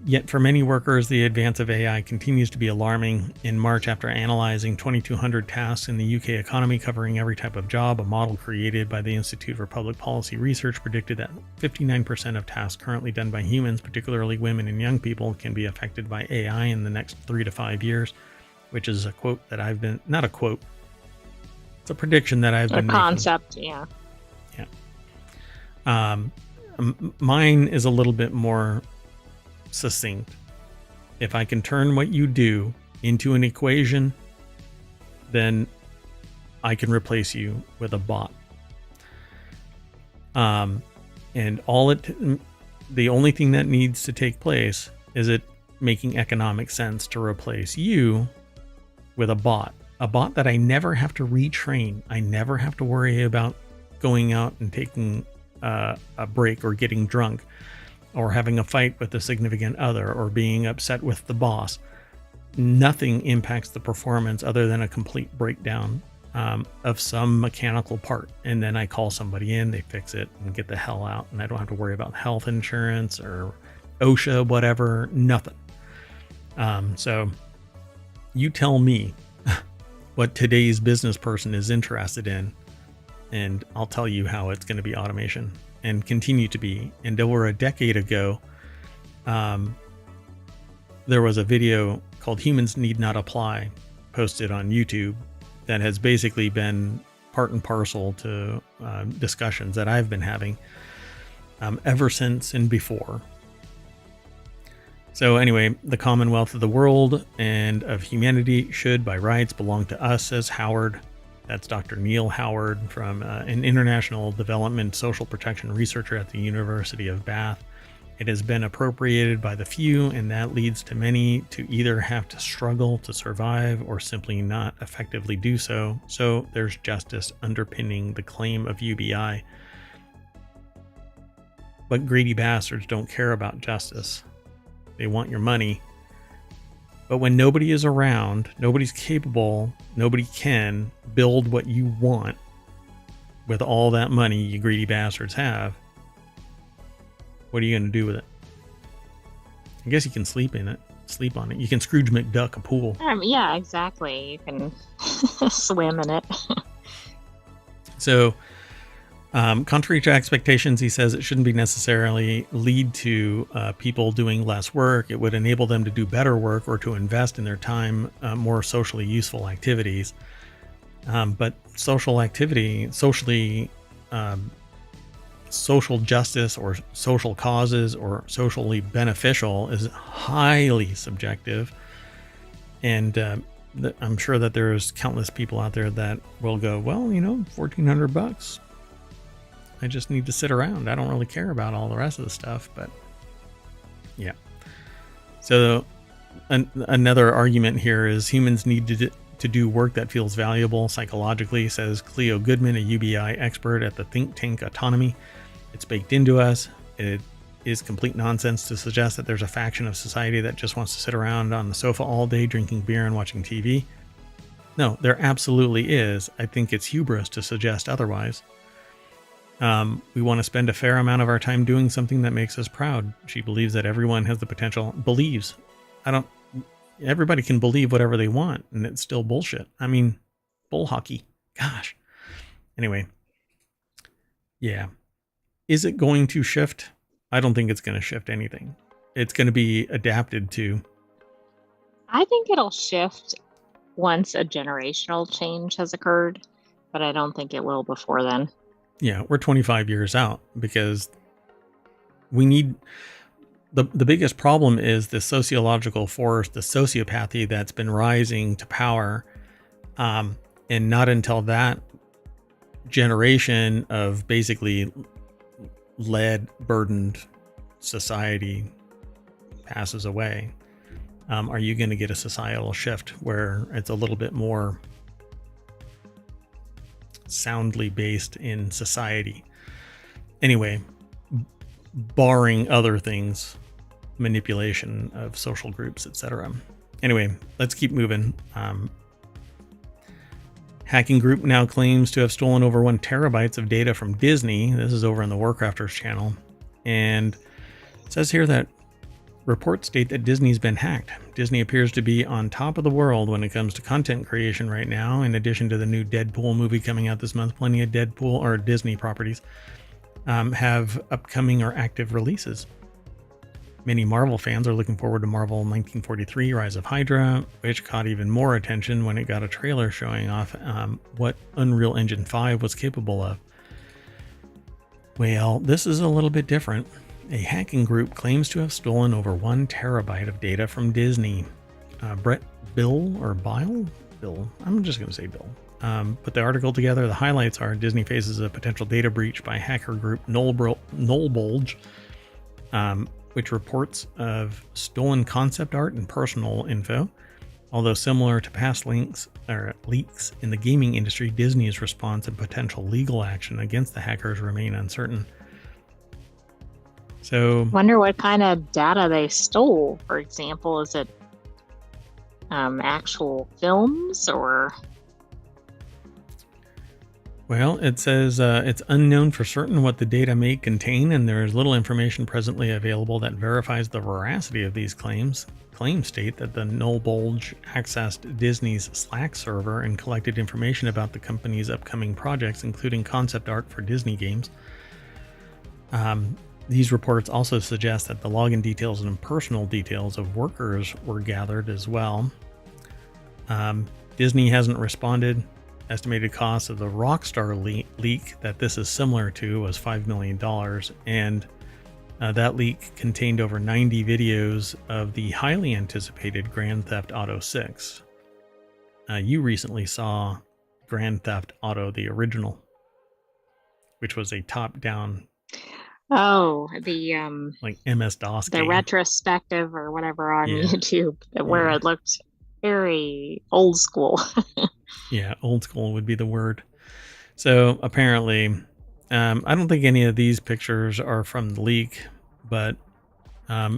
Yet for many workers, the advance of AI continues to be alarming. In March, after analyzing 2,200 tasks in the UK economy covering every type of job, a model created by the Institute for Public Policy Research predicted that 59% of tasks currently done by humans, particularly women and young people, can be affected by AI in the next 3 to 5 years, which is a quote that I've been, not a quote, it's a prediction that I've been making. A concept, yeah. Yeah. Mine is a little bit more succinct. If I can turn what you do into an equation, then I can replace you with a bot. And the only thing that needs to take place is it making economic sense to replace you with a bot that I never have to retrain. I never have to worry about going out and taking a break or getting drunk, or having a fight with a significant other, or being upset with the boss. Nothing impacts the performance other than a complete breakdown of some mechanical part. And then I call somebody in, they fix it and get the hell out. And I don't have to worry about health insurance or OSHA, whatever, nothing. So you tell me what today's business person is interested in, and I'll tell you how it's going to be automation and continue to be. And over a decade ago, there was a video called Humans Need Not Apply posted on YouTube that has basically been part and parcel to discussions that I've been having ever since and before. So anyway, the commonwealth of the world and of humanity should by rights belong to us, says Howard. That's Dr. Neil Howard, from an international development social protection researcher at the University of Bath. It has been appropriated by the few, and that leads to many to either have to struggle to survive or simply not effectively do so. So there's justice underpinning the claim of UBI. But greedy bastards don't care about justice. They want your money. But when nobody is around, nobody's capable, nobody can build what you want with all that money you greedy bastards have, what are you going to do with it? I guess you can sleep on it. You can Scrooge McDuck a pool. Yeah, exactly. You can swim in it. So, contrary to expectations, he says it shouldn't be necessarily lead to people doing less work. It would enable them to do better work or to invest in their time more socially useful activities. But social justice or social causes or socially beneficial is highly subjective. And I'm sure that there's countless people out there that will go, well, $1,400. I just need to sit around. I don't really care about all the rest of the stuff, but yeah. So another argument here is humans need to do work that feels valuable psychologically, says Cleo Goodman, a UBI expert at the think tank Autonomy. It's baked into us. It is complete nonsense to suggest that there's a faction of society that just wants to sit around on the sofa all day drinking beer and watching TV. No, there absolutely is. I think it's hubris to suggest otherwise. We want to spend a fair amount of our time doing something that makes us proud. She believes that everyone has the potential. Believes. Everybody can believe whatever they want, and it's still bullshit. I mean, bull hockey. Gosh. Anyway. Yeah. Is it going to shift? I don't think it's going to shift anything. It's going to be adapted to. I think it'll shift once a generational change has occurred, but I don't think it will before then. Yeah, we're 25 years out because we need the biggest problem is the sociological force, the sociopathy that's been rising to power. And not until that generation of basically lead burdened society passes away, are you going to get a societal shift where it's a little bit more soundly based in society? Anyway, barring other things, manipulation of social groups, etc. Anyway, let's keep moving. Hacking group now claims to have stolen over 1 terabytes of data from Disney. This is over on the WarCrafters channel. And it says here that reports state that Disney's been hacked. Disney appears to be on top of the world when it comes to content creation right now. In addition to the new Deadpool movie coming out this month, plenty of Deadpool or Disney properties have upcoming or active releases. Many Marvel fans are looking forward to Marvel 1943 Rise of Hydra, which caught even more attention when it got a trailer showing off what Unreal Engine 5 was capable of. Well, this is a little bit different. A hacking group claims to have stolen over 1 terabyte of data from Disney. Bill, I'm just going to say Bill. Put the article together. The highlights are Disney faces a potential data breach by hacker group Nullbulge, which reports of stolen concept art and personal info. Although similar to past leaks in the gaming industry, Disney's response and potential legal action against the hackers remain uncertain. So, wonder what kind of data they stole. For example, is it actual films or? Well, it says it's unknown for certain what the data may contain, and there is little information presently available that verifies the veracity of these claims. Claims state that the Nullbulge accessed Disney's Slack server and collected information about the company's upcoming projects, including concept art for Disney games. These reports also suggest that the login details and personal details of workers were gathered as well. Disney hasn't responded. Estimated cost of the Rockstar leak that this is similar to was $5 million, and that leak contained over 90 videos of the highly anticipated Grand Theft Auto 6. You recently saw Grand Theft Auto, the original, which was a top-down, like MS-DOS the game. Retrospective or whatever on YouTube, where it looked very old school. Yeah, old school would be the word. So apparently, I don't think any of these pictures are from the leak, but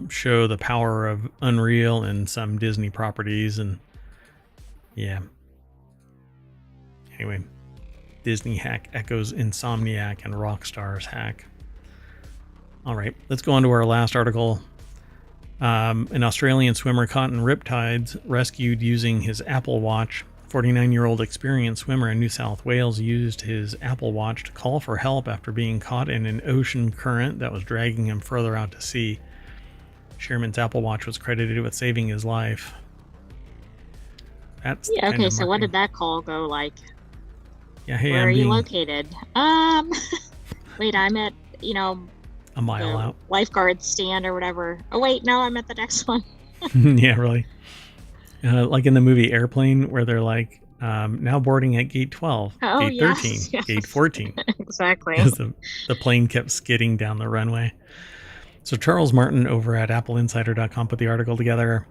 show the power of Unreal and some Disney properties. And yeah. Anyway, Disney hack echoes Insomniac and Rockstar's hack. All right, let's go on to our last article. An Australian swimmer caught in riptides, rescued using his Apple Watch. 49-year-old experienced swimmer in New South Wales used his Apple Watch to call for help after being caught in an ocean current that was dragging him further out to sea. Shearman's Apple Watch was credited with saving his life. That's okay, so what did that call go like? Yeah, hey, where are you located? Wait, I'm at, a mile out. Lifeguard stand or whatever. Oh, wait, no, I'm at the next one. Yeah, really. Like in the movie Airplane, where they're like, now boarding at gate 12, gate 13, yes. gate 14. Exactly. Because the plane kept skidding down the runway. So Charles Martin over at AppleInsider.com put the article together.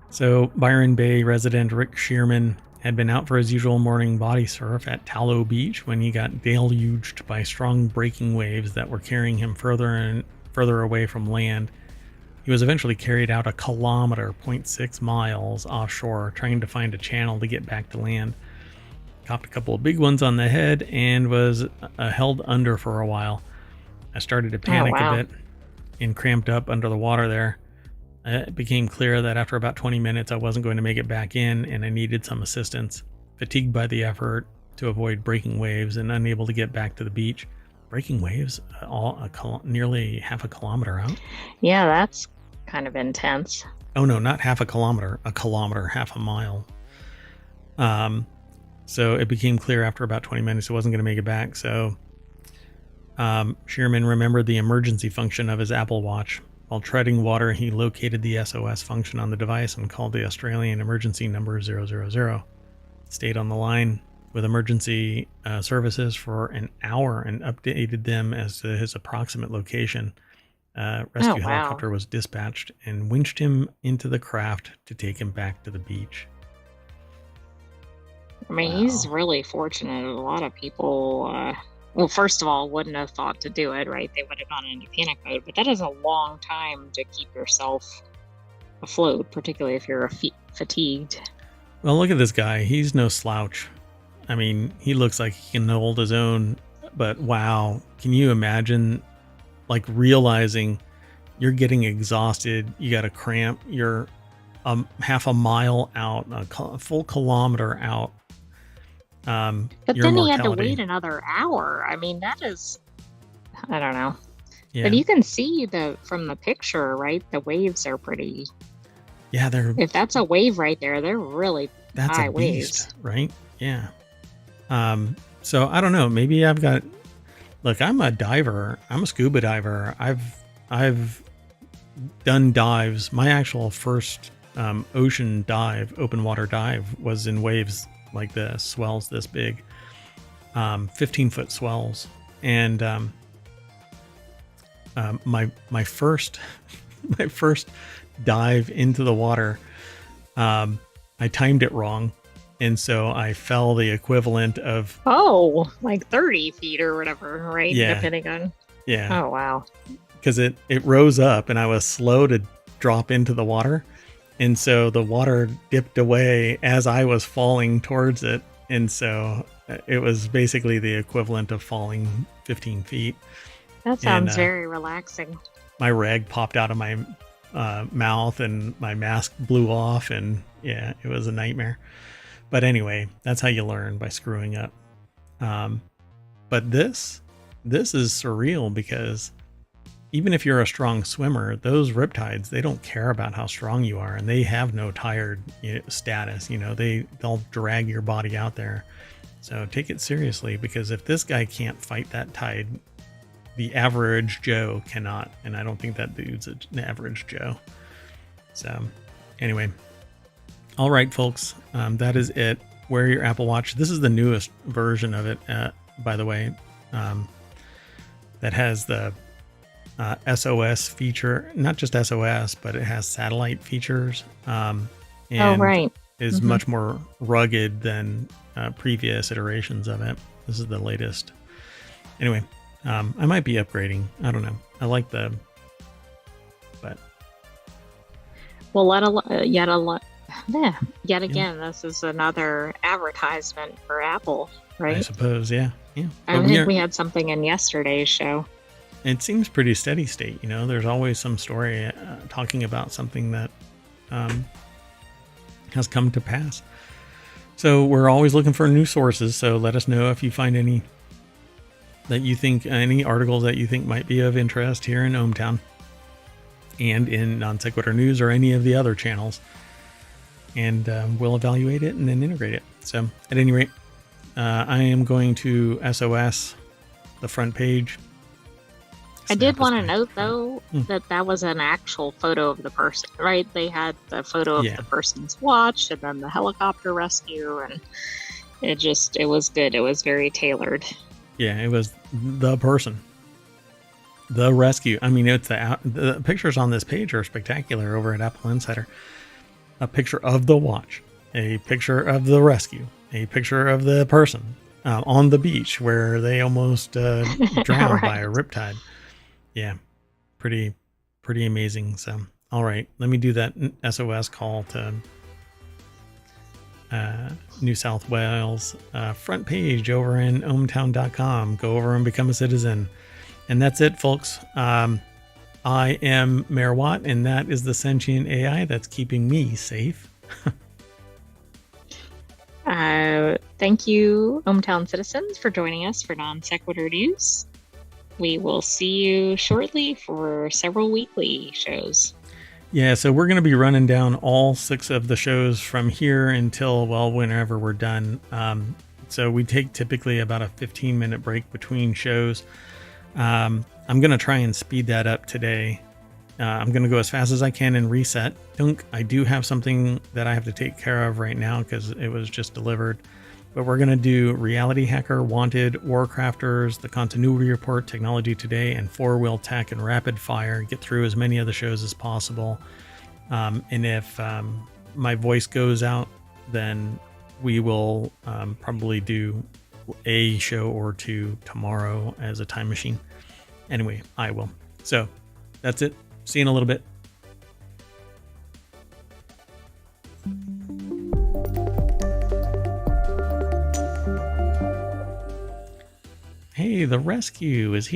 So Byron Bay resident Rick Shearman had been out for his usual morning body surf at Tallow Beach when he got deluged by strong breaking waves that were carrying him further and further away from land. He was eventually carried out 1 kilometer, 0.6 miles offshore, trying to find a channel to get back to land. Copped a couple of big ones on the head and was held under for a while. I started to panic a bit and cramped up under the water there. It became clear that after about 20 minutes, I wasn't going to make it back in and I needed some assistance. Fatigued by the effort to avoid breaking waves and unable to get back to the beach. Breaking waves nearly half a kilometer out? Yeah, that's kind of intense. Oh no, not half a kilometer, half a mile. So it became clear after about 20 minutes I wasn't going to make it back. So Shearman remembered the emergency function of his Apple Watch. While treading water, he located the SOS function on the device and called the Australian emergency number 000. Stayed on the line with emergency services for an hour and updated them as to his approximate location. Rescue helicopter was dispatched and winched him into the craft to take him back to the beach. I mean, he's really fortunate. A lot of people, well, first of all, wouldn't have thought to do it, right? They would have gone into panic mode, but that is a long time to keep yourself afloat, particularly if you're fatigued. Well, look at this guy. He's no slouch. I mean, he looks like he can hold his own, but wow. Can you imagine, like, realizing you're getting exhausted, you got a cramp, you're half a mile out, a full kilometer out. But then he had to wait another hour. I mean, that is, I don't know. Yeah. But you can see from the picture, right? The waves are pretty. Yeah, if that's a wave right there, they're really high waves, right? Yeah. So I don't know. Maybe I've got. Look, I'm a diver. I'm a scuba diver. I've done dives. My actual first ocean dive, open water dive, was in waves like this, swells this big, 15-foot swells, and my first dive into the water, I timed it wrong. And so I fell the equivalent of... like 30 feet or whatever, right? Yeah. Depending on... Yeah. Oh, wow. Because it rose up and I was slow to drop into the water. And so the water dipped away as I was falling towards it. And so it was basically the equivalent of falling 15 feet. That sounds very relaxing. My rag popped out of my mouth and my mask blew off. And yeah, it was a nightmare. But anyway, that's how you learn, by screwing up. But this is surreal, because even if you're a strong swimmer, those riptides, they don't care about how strong you are, and they have no tired status. They'll drag your body out there. So take it seriously, because if this guy can't fight that tide, the average Joe cannot. And I don't think that dude's an average Joe. So anyway. All right, folks, that is it. Wear your Apple Watch. This is the newest version of it, by the way, that has the SOS feature. Not just SOS, but it has satellite features. And is much more rugged than previous iterations of it. This is the latest. Anyway, I might be upgrading. I don't know. I like the... But... Well, yet again, this is another advertisement for Apple, right? I suppose, yeah. I think we had something in yesterday's show. It seems pretty steady state, There's always some story talking about something that has come to pass. So we're always looking for new sources. So let us know if you find any articles that you think might be of interest here in ohmTown and in Non Sequitur News or any of the other channels. And we'll evaluate it and then integrate it. So at any rate, I am going to SOS the front page. I did want to note, though, that was an actual photo of the person, right? They had the photo of the person's watch and then the helicopter rescue, and it was good. It was very tailored. Yeah, it was the person. The rescue. I mean, it's the pictures on this page are spectacular over at Apple Insider. A picture of the watch, a picture of the rescue, a picture of the person on the beach where they almost drowned by a riptide. Yeah, pretty amazing. So, all right, let me do that SOS call to New South Wales front page over in ohmTown.com. Go over and become a citizen. And that's it, folks. I am Mayor Watt, and that is the sentient AI that's keeping me safe. Thank you, ohmTown citizens, for joining us for Non Sequitur News. We will see you shortly for several weekly shows. Yeah, so we're going to be running down all 6 of the shows from here until, well, whenever we're done. So we take typically about a 15-minute break between shows. I'm going to try and speed that up today. I'm going to go as fast as I can and reset. I do have something that I have to take care of right now because it was just delivered. But we're going to do Reality Hacker, Wanted, WarCrafters, The Continuity Report, Technology Today, and Four Wheel Tech and Rapid Fire. Get through as many of the shows as possible. And if my voice goes out, then we will probably do a show or two tomorrow as a time machine. Anyway, I will. So that's it. See you in a little bit. Hey, the rescue is here.